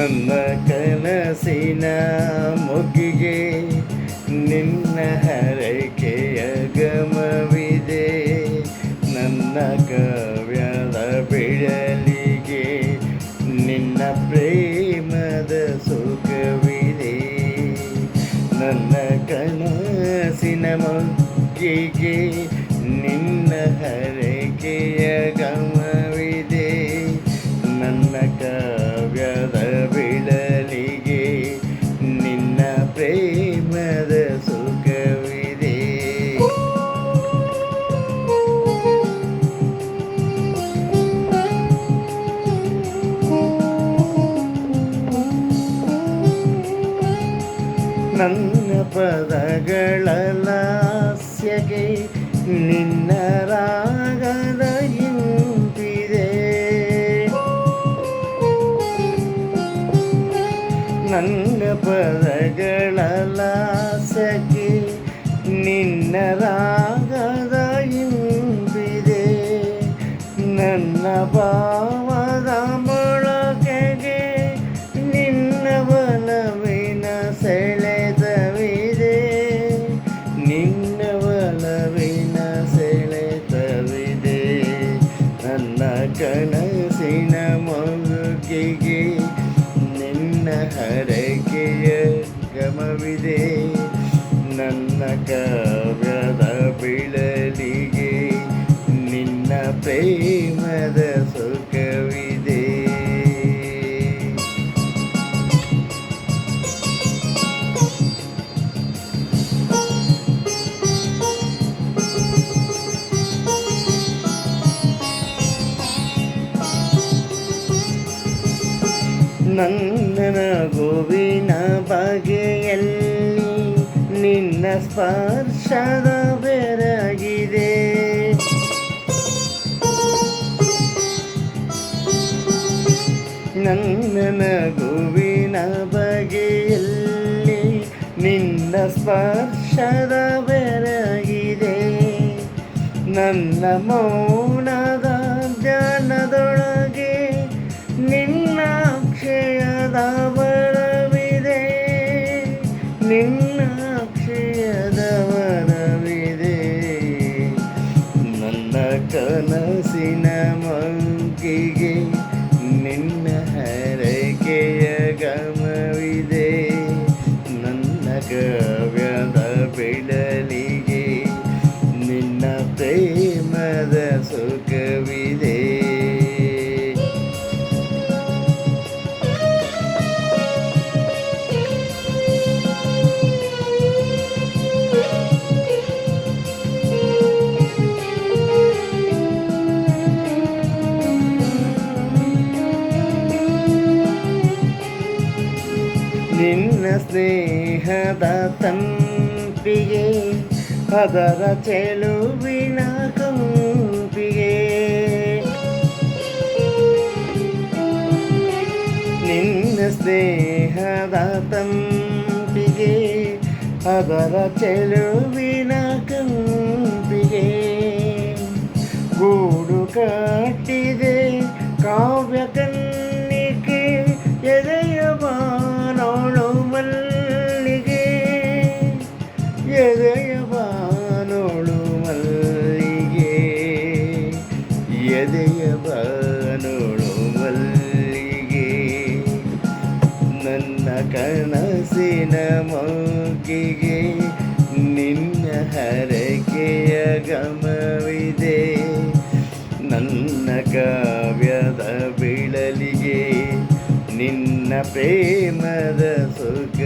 ನನ್ನ ಕನಸಿನ ಮೊಗ್ಗಿಗೆ ನಿನ್ನ ಹರಕೆಯ ಗಮವಿದೆ. ನನ್ನ ಕಾವ್ಯದ ಬಿಡಲಿಗೆ ನಿನ್ನ ಪ್ರೇಮದ ಸುಖವಿದೆ. ನನ್ನ ಕನಸಿನ ಮೊಗ್ಗಿಗೆ ನಿನ್ನ ಹರಕೆಯ ಗಮವಿದೆ. ನನ್ನ ಕಾವ್ಯದ ಬಿಡಲಿಗೆ ನಿನ್ನ ಪ್ರೇಮದ ಸುಖವಿದೆ. ನನ್ನ ಪದಗಳ ಲಾಸ್ಯಗೆ ನಿನ್ನ ರಾಗದ ಇಂಪಿದೆ. ನನ್ನ ಪದಗಳ ಲಾಸ್ಯಗೆ ನಿನ್ನ ರಾಗದ ಇಂಪಿದೆ. ನನ್ನ ಭಾವದ ಮೊಳಕೆಗೆ ನಿನ್ನ ಬಲವಿನ ಸೆಳೆತವಿದೆ. ನಿನ್ನ ಬಲವಿನ ಸೆಳೆತವಿದೆ. ನನ್ನ ಕನಸಿನ ಮೊಗ್ಗಿಗೆ ನಿನ್ನ ಹರಕೆಯ ಗಮವಿದೆ. ನನ್ನ ಕಾವ್ಯದ ಬಿಳಲಿಗೆ ನಿನ್ನ ಪ್ರೇಮದ ಸುಖವಿದೆ. ನನ್ನ ನಗುವಿನ ಬಗೆಯಲ್ಲಿ ನಿನ್ನ ಸ್ಪರ್ಶದ ಬೆರಗಿದೆ. ನನ್ನ ನಗುವಿನ ಬಗೆಯಲ್ಲಿ ನಿನ್ನ ಸ್ಪರ್ಶದ ಬೆರಗಿದೆ. ನನ್ನ ಮೌನದ ಧ್ಯಾನದೊಳಗೆ ನಿನ್ನ ಅಕ್ಷಯದ ವರವಿದೆ. ನಿನ್ನ ಅಕ್ಷಯದ ವರವಿದೆ. ನನ್ನ ಕನಸಿನ ಮೊಗ್ಗಿಗೆ ನಿನ್ನ ಹರಕೆಯ ಗಮವಿದೆ. ನನ್ನ ಕಾವ್ಯದ ಬಿಡಲಿಗೆ ನಿನ್ನ ಪ್ರೇಮದ ಸುಖವಿದೆ. ನಿನ್ನ ಸ್ನೇಹದ ತಂಪಿಗೆ ಅದರ ಚೆಲುವಿನ ಕಂಪಿಗೆ. ನಿನ್ನ ಸ್ನೇಹದ ತಂಪಿಗೆ ಅದರ ಚೆಲುವಿನ ಕಂಪಿಗೆ. ಗೂಡು ಕಟ್ಟಿದೆ ಕಾವ್ಯ ಕನ್ನಿಕೆ ಎದೆಯ ಬಾನೋಳು ಮಲ್ಲಿಗೆ. ಎದೆಯ ಬಾನೋಳು ಮಲ್ಲಿಗೆ. ಎದೆಯ ಬಾನೋಳು ಮಲ್ಲಿಗೆ. ನನ್ನ ಕನಸಿನ ಮೊಗ್ಗಿಗೆ ನಿನ್ನ ಹರಕೆಯ ಗಮವಿದೆ. ನನ್ನ ಕಾವ್ಯದ ಬಿಳಲಿಗೆ ನಿನ್ನ ಪ್ರೇಮದ ಸುಖ